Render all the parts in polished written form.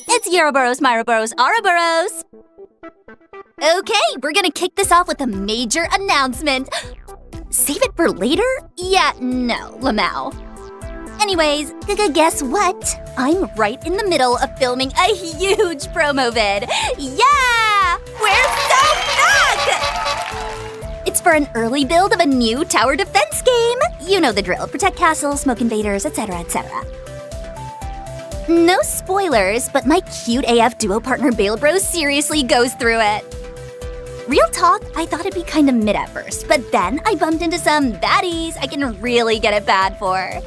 It's Euroboros, Myroboros, Ouroboros! Okay, we're gonna kick this off with a major announcement. Save it for later? Yeah, no, Lamau. Anyways, guess what? I'm right in the middle of filming a huge promo vid. Yeah! We're so back! It's for an early build of a new tower defense game. You know the drill. Protect castles, smoke invaders, etc., etc. No spoilers, but my cute AF duo partner Bale Bros seriously goes through it. Real talk, I thought it'd be kinda mid at first, but then I bumped into some baddies I can really get it bad for.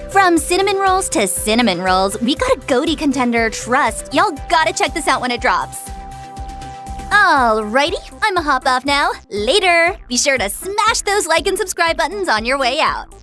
From cinnamon rolls to cinnamon rolls, we got a goatee contender, trust. Y'all gotta check this out when it drops. Alrighty, I'ma hop off now. Later! Be sure to smash those like and subscribe buttons on your way out.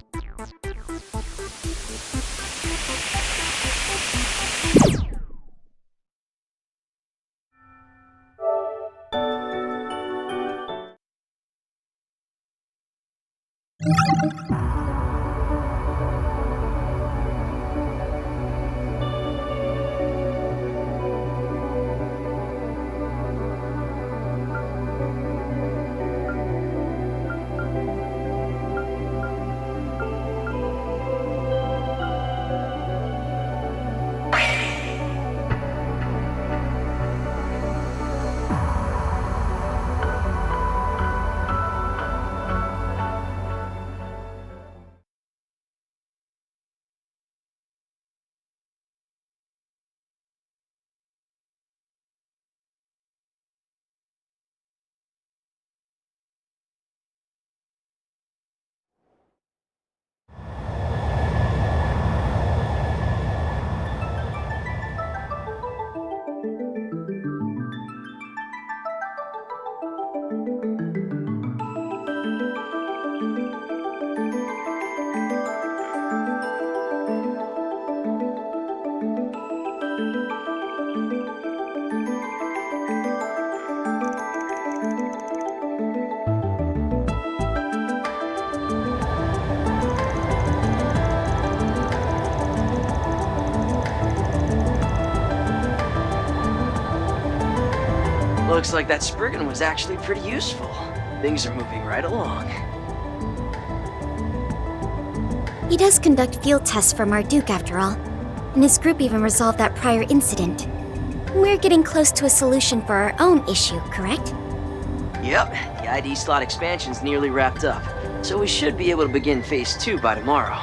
Looks like that Spriggan was actually pretty useful. Things are moving right along. He does conduct field tests for Marduk after all, and his group even resolved that prior incident. We're getting close to a solution for our own issue, correct? Yep, the ID slot expansion's nearly wrapped up, so we should be able to begin Phase 2 by tomorrow.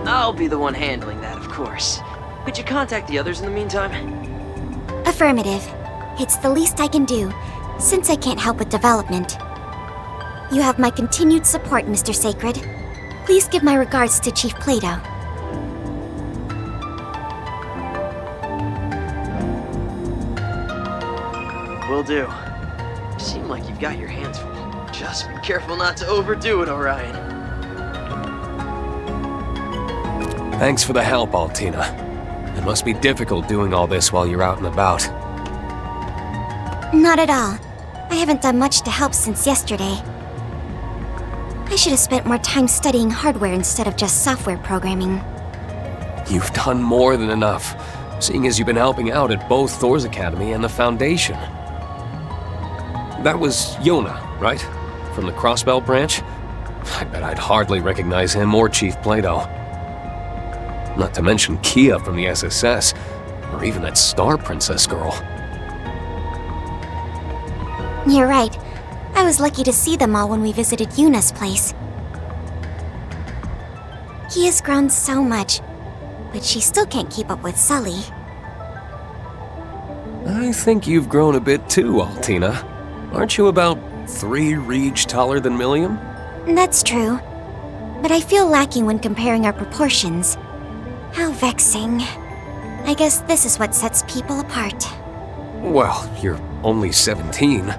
I'll be the one handling that, of course. Could you contact the others in the meantime? Affirmative. It's the least I can do, since I can't help with development. You have my continued support, Mr. Sacred. Please give my regards to Chief Plato. Will do. Seem like you've got your hands full. Just be careful not to overdo it, Orion. Thanks for the help, Altina. It must be difficult doing all this while you're out and about. Not at all. I haven't done much to help since yesterday. I should have spent more time studying hardware instead of just software programming. You've done more than enough, seeing as you've been helping out at both Thors Academy and the Foundation. That was Yona, right? From the Crossbell branch? I bet I'd hardly recognize him or Chief Plato. Not to mention Kia from the SSS, or even that Star Princess girl. You're right. I was lucky to see them all when we visited Yuna's place. He has grown so much, but she still can't keep up with Sully. I think you've grown a bit too, Altina. Aren't you about 3 reach taller than Milliam? That's true. But I feel lacking when comparing our proportions. How vexing. I guess this is what sets people apart. Well, you're only 17.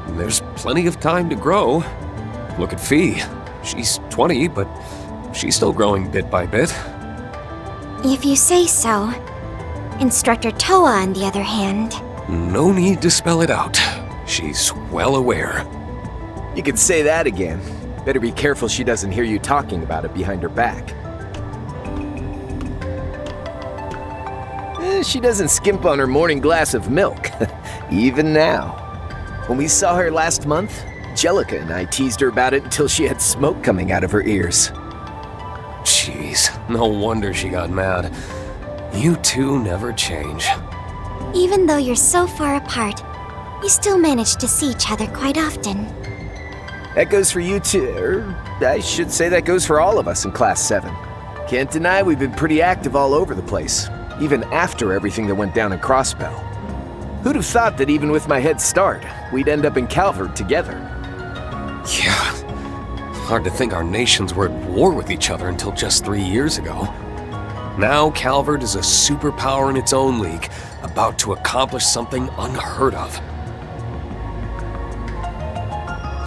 There's plenty of time to grow. Look at Fee. She's 20, but she's still growing bit by bit. If you say so. Instructor Toa, on the other hand... No need to spell it out. She's well aware. You could say that again. Better be careful she doesn't hear you talking about it behind her back. She doesn't skimp on her morning glass of milk, even now. When we saw her last month, Jellica and I teased her about it until she had smoke coming out of her ears. Jeez, no wonder she got mad. You two never change. Even though you're so far apart, you still manage to see each other quite often. That goes for you too, I should say that goes for all of us in Class 7. Can't deny we've been pretty active all over the place, even after everything that went down in Crossbell. Who'd have thought that even with my head start, we'd end up in Calvert together? Yeah. Hard to think our nations were at war with each other until just 3 years ago. Now Calvert is a superpower in its own league, about to accomplish something unheard of.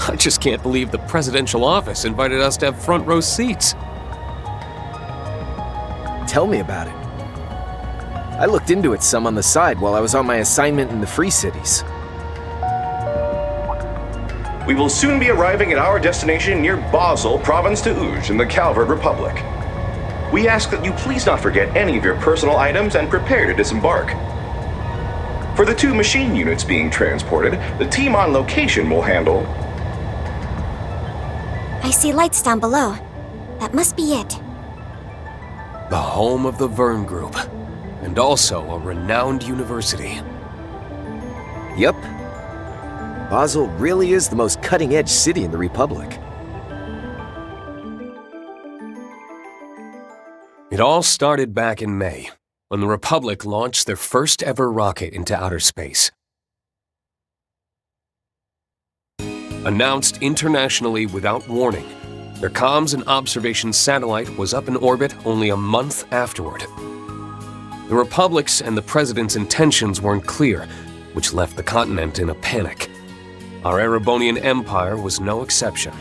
I just can't believe the presidential office invited us to have front row seats. Tell me about it. I looked into it some on the side while I was on my assignment in the Free Cities. We will soon be arriving at our destination near Basel, Province de Ouge, in the Calvert Republic. We ask that you please not forget any of your personal items and prepare to disembark. For the 2 machine units being transported, the team on location will handle... I see lights down below. That must be it. The home of the Verne Group, and also a renowned university. Yep. Basel really is the most cutting-edge city in the Republic. It all started back in May, when the Republic launched their first ever rocket into outer space. Announced internationally without warning, their comms and observation satellite was up in orbit only a month afterward. The Republic's and the President's intentions weren't clear, which left the continent in a panic. Our Erebonian Empire was no exception.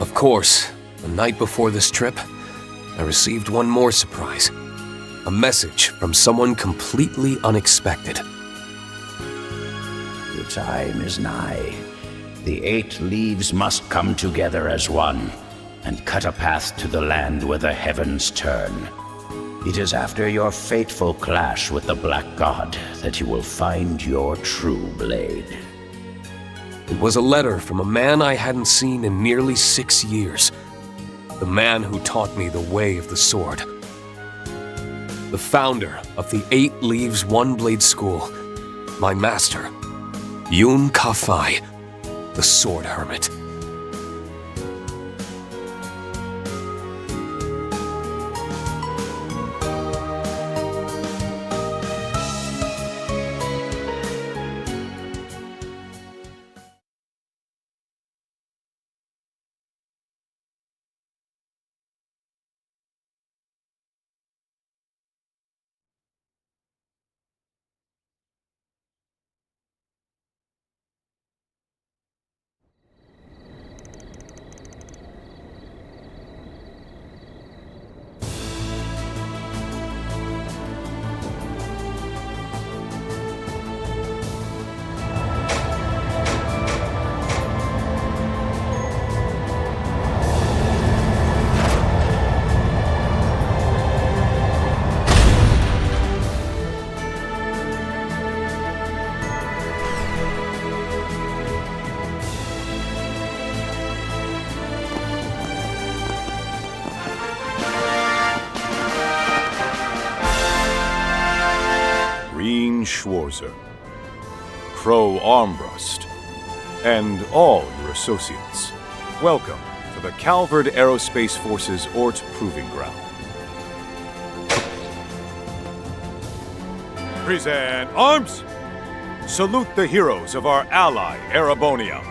Of course, the night before this trip, I received one more surprise. A message from someone completely unexpected. The time is nigh. The 8 leaves must come together as one, and cut a path to the land where the heavens turn. It is after your fateful clash with the Black God that you will find your true blade. It was a letter from a man I hadn't seen in nearly 6 years. The man who taught me the way of the sword. The founder of the 8 Leaves One Blade School. My master, Yun Ka-Fai, the Sword Hermit. Rean Schwarzer, Crow Armbrust, and all your associates. Welcome to the Calvard Aerospace Force's Ort Proving Ground. Present arms! Salute the heroes of our ally, Erebonia.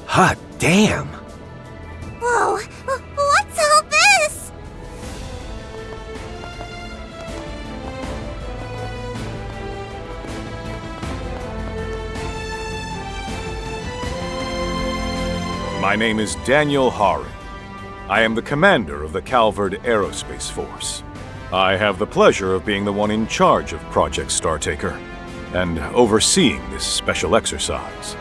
Hot damn! Whoa! What's all this? My name is Daniel Hari. I am the commander of the Calvard Aerospace Force. I have the pleasure of being the one in charge of Project Startaker and overseeing this special exercise.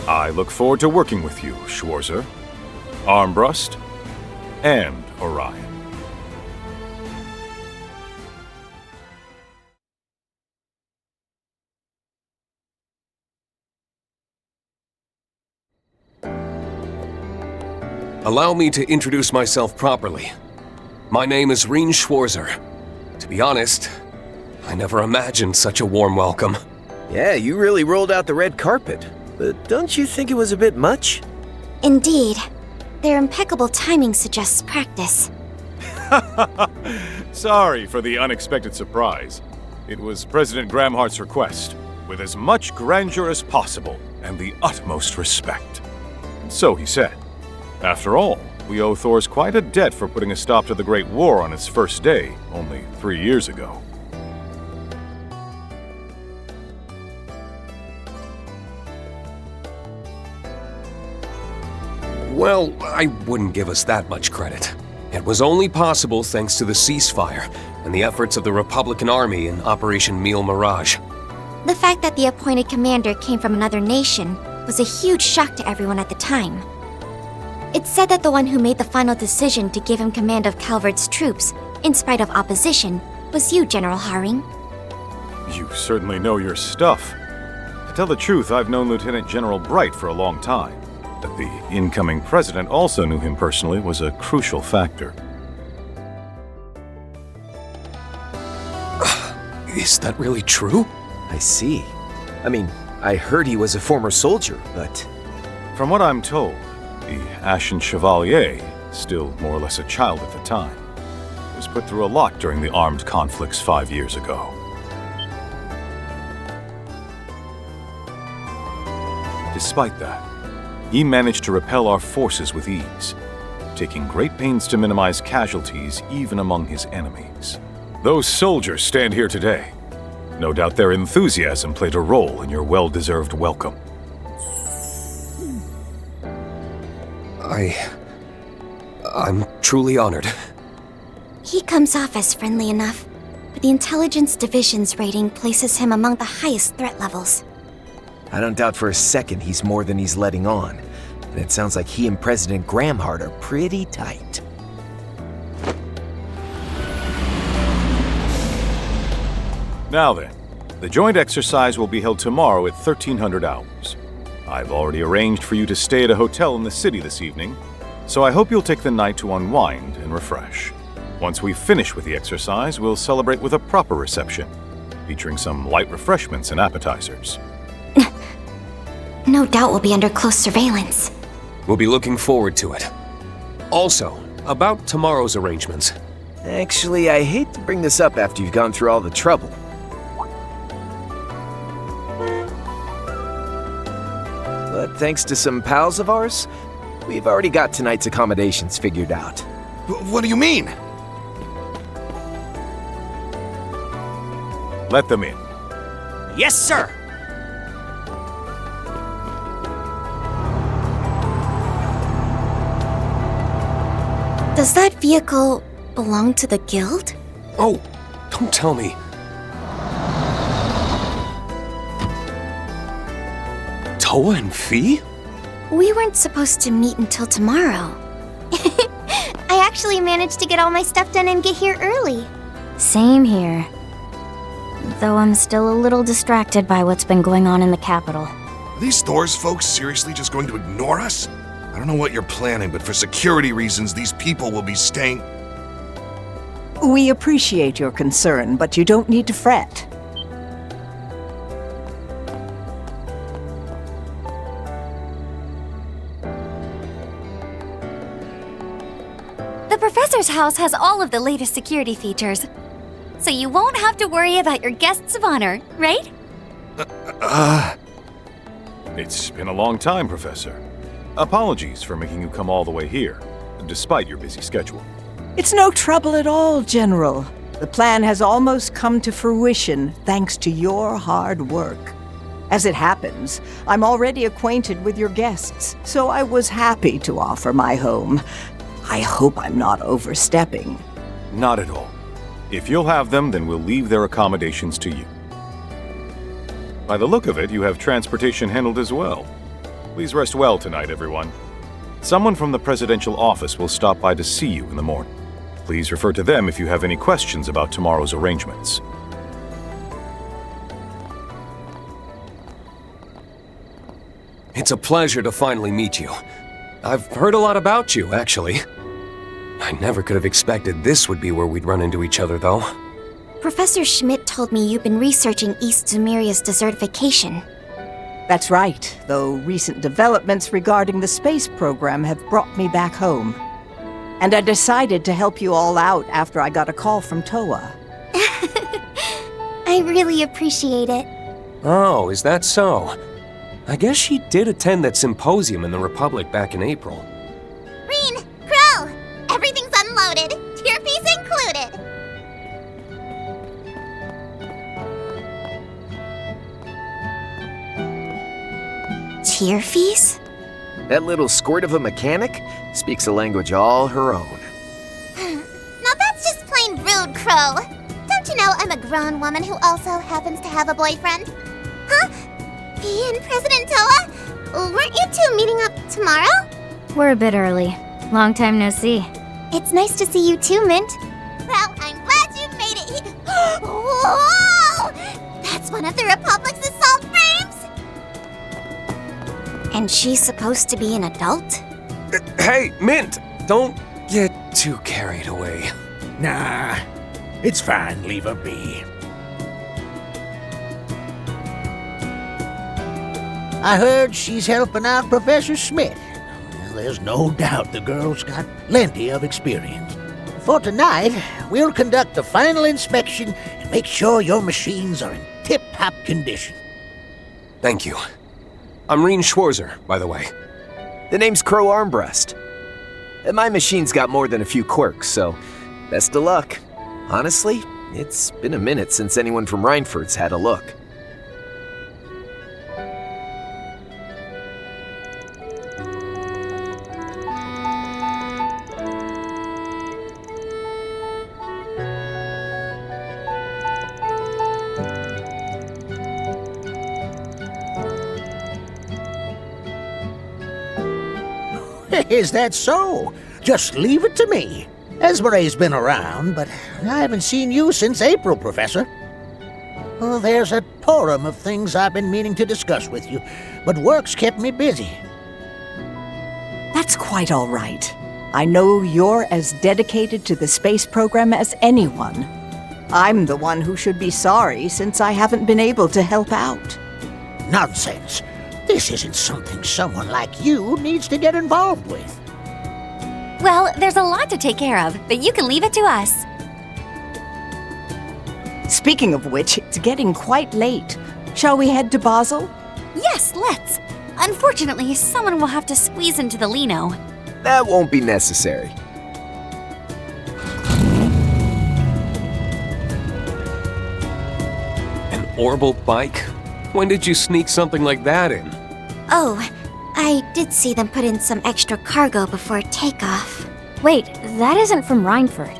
I look forward to working with you, Schwarzer, Armbrust, and Orion. Allow me to introduce myself properly. My name is Rean Schwarzer. To be honest, I never imagined such a warm welcome. Yeah, you really rolled out the red carpet. But don't you think it was a bit much? Indeed. Their impeccable timing suggests practice. Sorry for the unexpected surprise. It was President Gramhart's request, with as much grandeur as possible and the utmost respect. So he said. After all, we owe Thors quite a debt for putting a stop to the Great War on its first day, only 3 years ago. Well, I wouldn't give us that much credit. It was only possible thanks to the ceasefire and the efforts of the Republican Army in Operation Meal Mirage. The fact that the appointed commander came from another nation was a huge shock to everyone at the time. It's said that the one who made the final decision to give him command of Calvard's troops, in spite of opposition, was you, General Haring. You certainly know your stuff. To tell the truth, I've known Lieutenant General Bright for a long time. That the incoming president also knew him personally was a crucial factor. Is that really true? I see. I mean, I heard he was a former soldier, but... From what I'm told, the Ashen Chevalier, still more or less a child at the time, was put through a lot during the armed conflicts 5 years ago. Despite that, he managed to repel our forces with ease, taking great pains to minimize casualties even among his enemies. Those soldiers stand here today. No doubt their enthusiasm played a role in your well-deserved welcome. I'm truly honored. He comes off as friendly enough, but the Intelligence Division's rating places him among the highest threat levels. I don't doubt for a second he's more than he's letting on. And it sounds like he and President Gramhart are pretty tight. Now then, the joint exercise will be held tomorrow at 1300 hours. I've already arranged for you to stay at a hotel in the city this evening, so I hope you'll take the night to unwind and refresh. Once we finish with the exercise, we'll celebrate with a proper reception, featuring some light refreshments and appetizers. No doubt we'll be under close surveillance. We'll be looking forward to it. Also, about tomorrow's arrangements. Actually, I hate to bring this up after you've gone through all the trouble. But thanks to some pals of ours, we've already got tonight's accommodations figured out. What do you mean? Let them in. Yes, sir! Does that vehicle belong to the guild? Oh, don't tell me. Toa and Fee? We weren't supposed to meet until tomorrow. I actually managed to get all my stuff done and get here early. Same here. Though I'm still a little distracted by what's been going on in the capital. Are these Thors folks seriously just going to ignore us? I don't know what you're planning, but for security reasons, these people will be staying... We appreciate your concern, but you don't need to fret. The professor's house has all of the latest security features, so you won't have to worry about your guests of honor, right? It's been a long time, Professor. Apologies for making you come all the way here, despite your busy schedule. It's no trouble at all, General. The plan has almost come to fruition thanks to your hard work. As it happens, I'm already acquainted with your guests, so I was happy to offer my home. I hope I'm not overstepping. Not at all. If you'll have them, then we'll leave their accommodations to you. By the look of it, you have transportation handled as well. Please rest well tonight, everyone. Someone from the presidential office will stop by to see you in the morning. Please refer to them if you have any questions about tomorrow's arrangements. It's a pleasure to finally meet you. I've heard a lot about you, actually. I never could have expected this would be where we'd run into each other, though. Professor Schmidt told me you've been researching East Zumeria's desertification. That's right, though recent developments regarding the space program have brought me back home. And I decided to help you all out after I got a call from Toa. I really appreciate it. Oh, is that so? I guess she did attend that symposium in the Republic back in April. Rean! Crow! Everything's unloaded, tier fees included! Tier fees? That little squirt of a mechanic speaks a language all her own. Now that's just plain rude, Crow. Don't you know I'm a grown woman who also happens to have a boyfriend? Huh? Me and President Toa? Weren't you two meeting up tomorrow? We're a bit early. Long time no see. It's nice to see you too, Mint. Well, I'm glad you made it. Whoa! That's one of the Republic's assault frames? And she's supposed to be an adult? Hey, Mint! Don't get too carried away. Nah, it's fine. Leave her be. I heard she's helping out Professor Schmidt. Well, there's no doubt the girl's got plenty of experience. For tonight, we'll conduct the final inspection and make sure your machines are in tip-top condition. Thank you. I'm Rean Schwarzer, by the way. The name's Crow Armbrust. And my machine's got more than a few quirks, so best of luck. Honestly, it's been a minute since anyone from Reinford's had a look. Is that so? Just leave it to me. Esmeré's been around, but I haven't seen you since April, Professor. Well, there's a torrent of things I've been meaning to discuss with you, but work's kept me busy. That's quite all right. I know you're as dedicated to the space program as anyone. I'm the one who should be sorry since I haven't been able to help out. Nonsense. This isn't something someone like you needs to get involved with. Well, there's a lot to take care of, but you can leave it to us. Speaking of which, it's getting quite late. Shall we head to Basel? Yes, let's. Unfortunately, someone will have to squeeze into the Lino. That won't be necessary. An orbital bike? When did you sneak something like that in? Oh, I did see them put in some extra cargo before takeoff. Wait, that isn't from Reinford.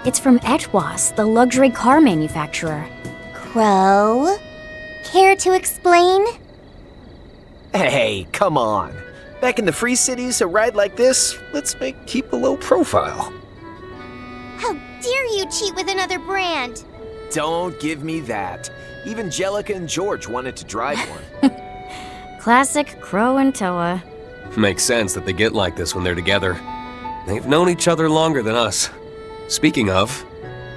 It's from Etwas, the luxury car manufacturer. Crow? Care to explain? Hey, come on. Back in the Free Cities, a ride like this, let's keep a low profile. How dare you cheat with another brand? Don't give me that. Even Jellica and George wanted to drive one. Classic Crow and Toa. Makes sense that they get like this when they're together. They've known each other longer than us. Speaking of,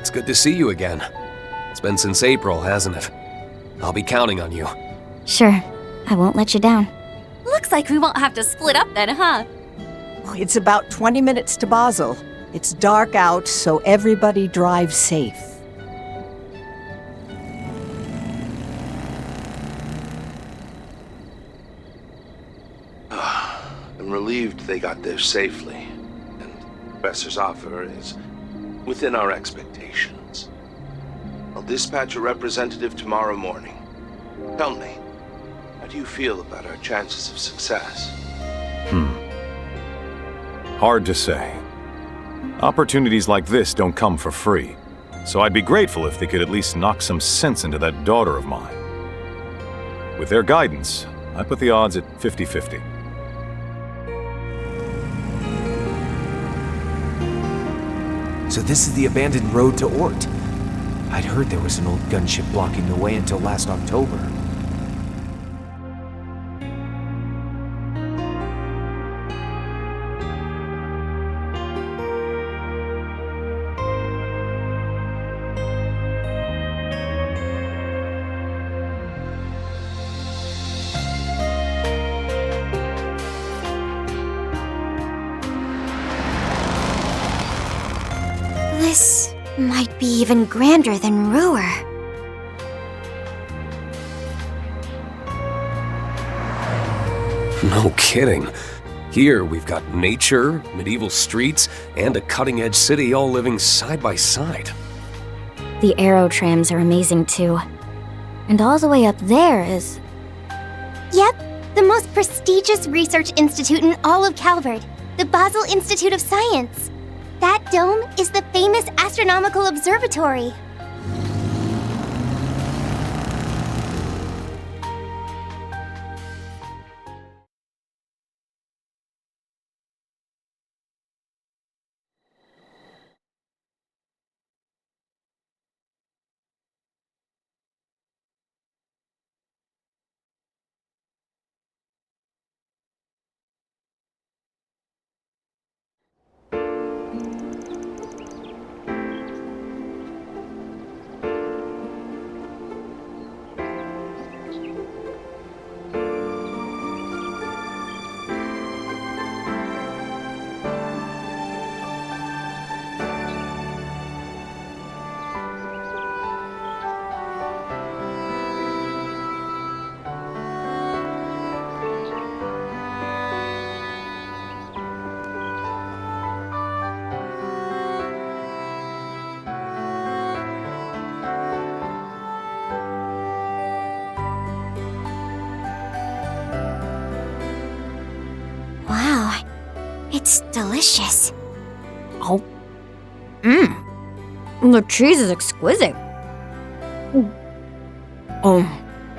it's good to see you again. It's been since April, hasn't it? I'll be counting on you. Sure, I won't let you down. Looks like we won't have to split up then, huh? It's about 20 minutes to Basel. It's dark out, so everybody drive safe. I'm relieved they got there safely, and the Professor's offer is within our expectations. I'll dispatch a representative tomorrow morning. Tell me, how do you feel about our chances of success? Hard to say. Opportunities like this don't come for free, so I'd be grateful if they could at least knock some sense into that daughter of mine. With their guidance, I put the odds at 50-50. So this is the abandoned road to Ort. I'd heard there was an old gunship blocking the way until last October. This might be even grander than Ruhr. No kidding. Here we've got nature, medieval streets, and a cutting-edge city all living side by side. The aero trams are amazing too. And all the way up there is... Yep, the most prestigious research institute in all of Calvard, the Basel Institute of Science. That dome is the famous astronomical observatory. Wow, it's delicious. Oh. The cheese is exquisite. Oh,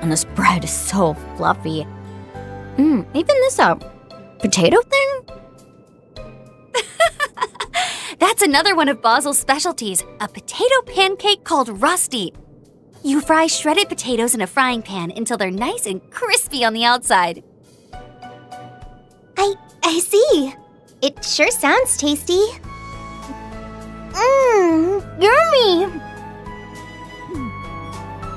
and this bread is so fluffy. Even this potato thing? That's another one of Basel's specialties, a potato pancake called Rusty. You fry shredded potatoes in a frying pan until they're nice and crispy on the outside. I see. It sure sounds tasty. Yummy!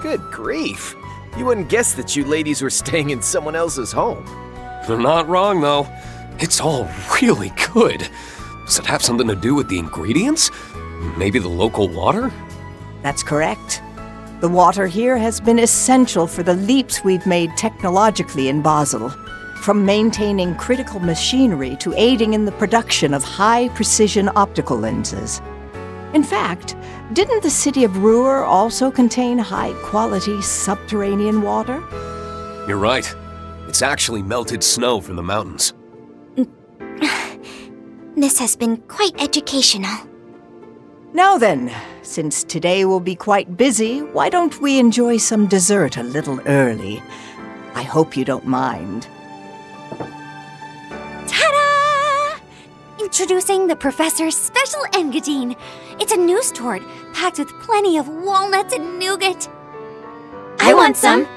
Good grief. You wouldn't guess that you ladies were staying in someone else's home. They're not wrong, though. It's all really good. Does it have something to do with the ingredients? Maybe the local water? That's correct. The water here has been essential for the leaps we've made technologically in Basel. From maintaining critical machinery to aiding in the production of high-precision optical lenses. In fact, didn't the city of Ruhr also contain high-quality subterranean water? You're right. It's actually melted snow from the mountains. This has been quite educational. Now then, since today will be quite busy, why don't we enjoy some dessert a little early? I hope you don't mind. Ta-da! Introducing the Professor's Special Engadine. It's a news tort packed with plenty of walnuts and nougat. I want some.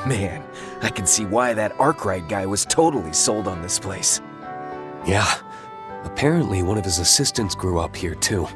Man, I can see why that Arkwright guy was totally sold on this place. Yeah, apparently one of his assistants grew up here too.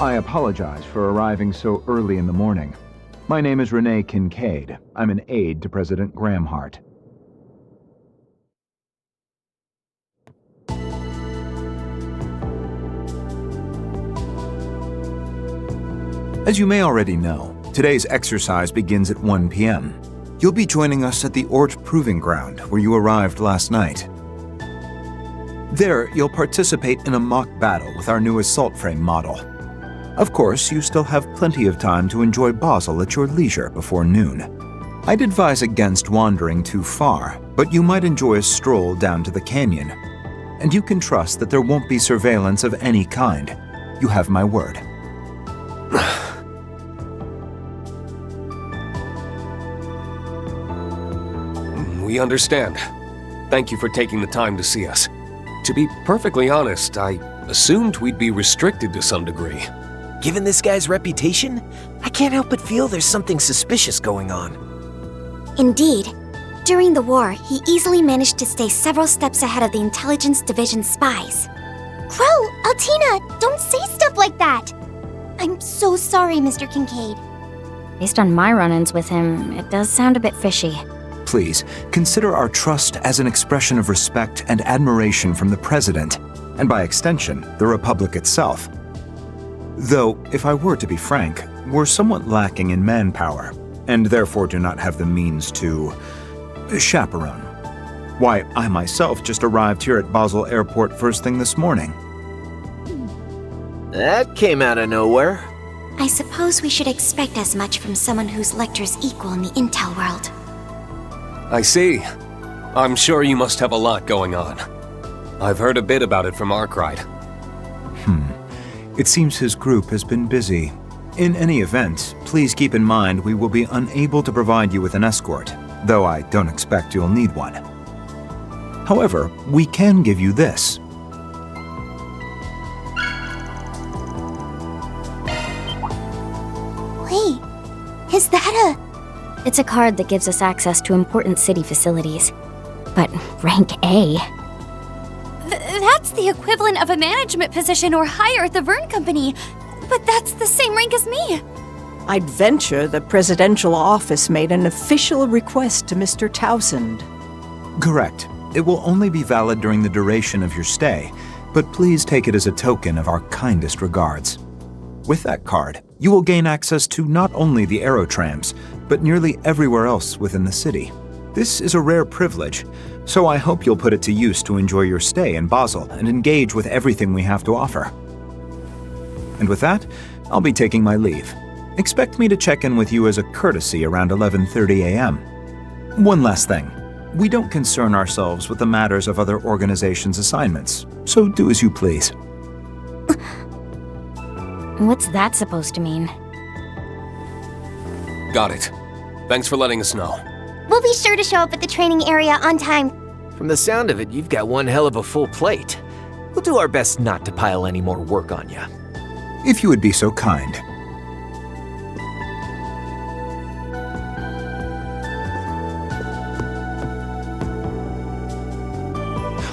I apologize for arriving so early in the morning. My name is Renee Kincaid. I'm an aide to President Gramhart. As you may already know, today's exercise begins at 1 p.m. You'll be joining us at the Ort Proving Ground, where you arrived last night. There, you'll participate in a mock battle with our new assault frame model. Of course, you still have plenty of time to enjoy Basel at your leisure before noon. I'd advise against wandering too far, but you might enjoy a stroll down to the canyon. And you can trust that there won't be surveillance of any kind. You have my word. We understand. Thank you for taking the time to see us. To be perfectly honest, I assumed we'd be restricted to some degree. Given this guy's reputation, I can't help but feel there's something suspicious going on. Indeed. During the war, he easily managed to stay several steps ahead of the Intelligence Division spies. Crow, Altina, don't say stuff like that! I'm so sorry, Mr. Kincaid. Based on my run-ins with him, it does sound a bit fishy. Please, consider our trust as an expression of respect and admiration from the President, and by extension, the Republic itself. Though, if I were to be frank, we're somewhat lacking in manpower, and therefore do not have the means to chaperone. Why, I myself just arrived here at Basel Airport first thing this morning. That came out of nowhere. I suppose we should expect as much from someone whose lecture's equal in the intel world. I see. I'm sure you must have a lot going on. I've heard a bit about it from Arkwright. It seems his group has been busy. In any event, please keep in mind we will be unable to provide you with an escort, though I don't expect you'll need one. However, we can give you this. that It's a card that gives us access to important city facilities. But rank A? That's the equivalent of a management position or higher at the Vern Company. But that's the same rank as me. I'd venture the presidential office made an official request to Mr. Towsend. Correct. It will only be valid during the duration of your stay, but please take it as a token of our kindest regards. With that card, you will gain access to not only the aerotrams, but nearly everywhere else within the city. This is a rare privilege, so I hope you'll put it to use to enjoy your stay in Basel and engage with everything we have to offer. And with that, I'll be taking my leave. Expect me to check in with you as a courtesy around 11:30 a.m. One last thing. We don't concern ourselves with the matters of other organizations' assignments, so do as you please. What's that supposed to mean? Got it. Thanks for letting us know. We'll be sure to show up at the training area on time. From the sound of it, you've got one hell of a full plate. We'll do our best not to pile any more work on you. If you would be so kind.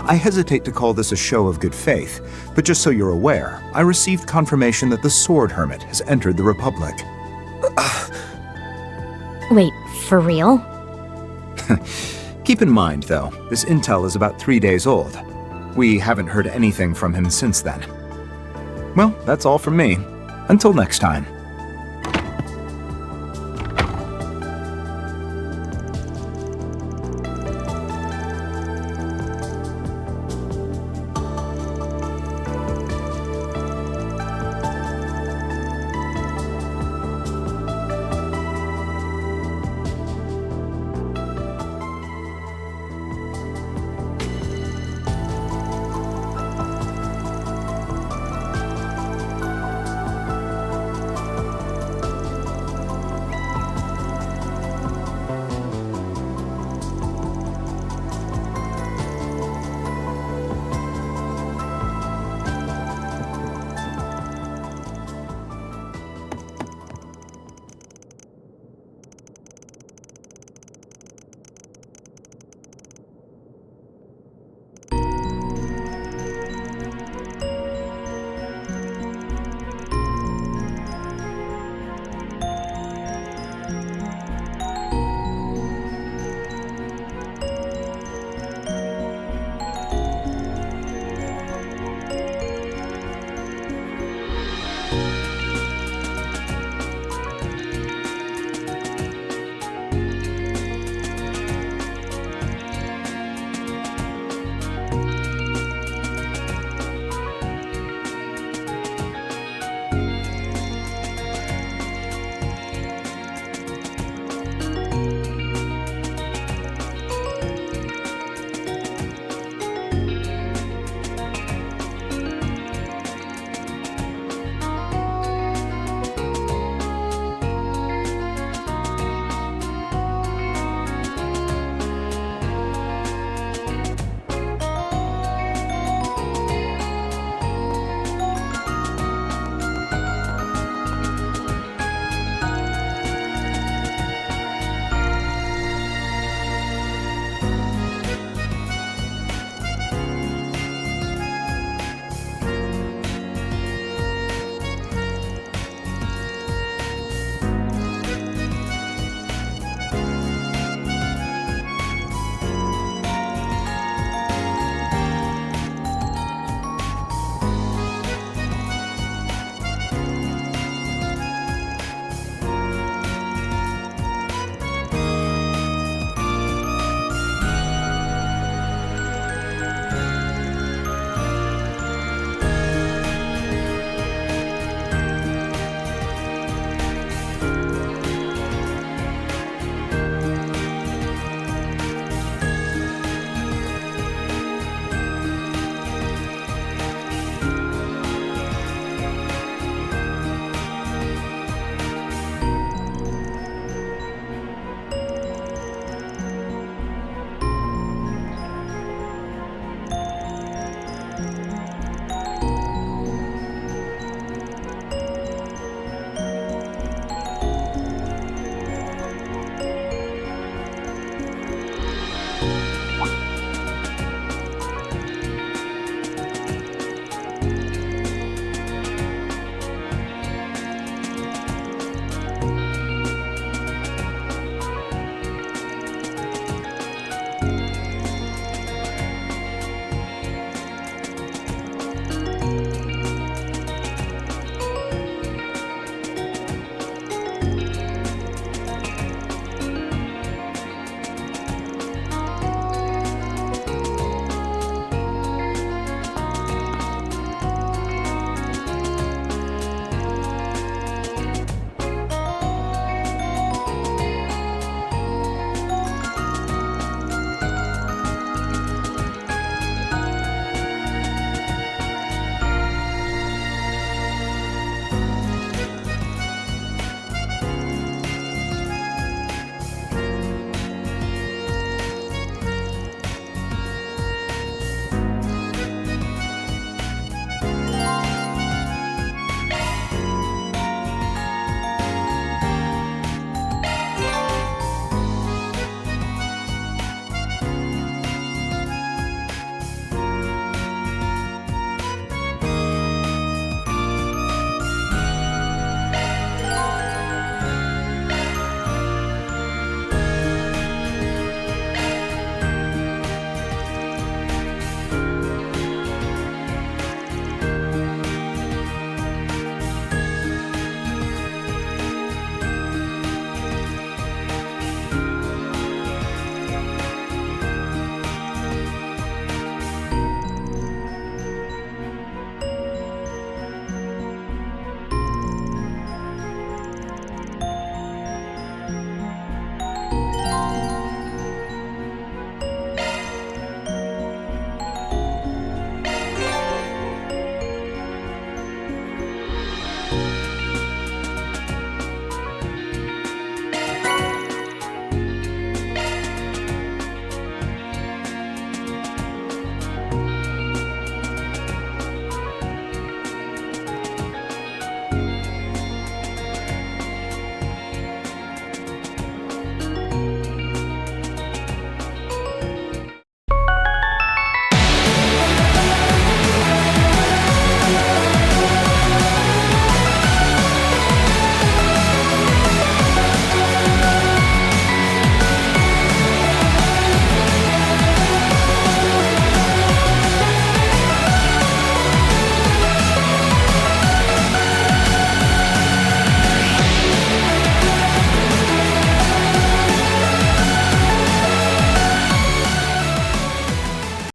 I hesitate to call this a show of good faith, but just so you're aware, I received confirmation that the Sword Hermit has entered the Republic. Wait, for real? Keep in mind, though, this intel is about 3 days old. We haven't heard anything from him since then. Well, that's all from me. Until next time.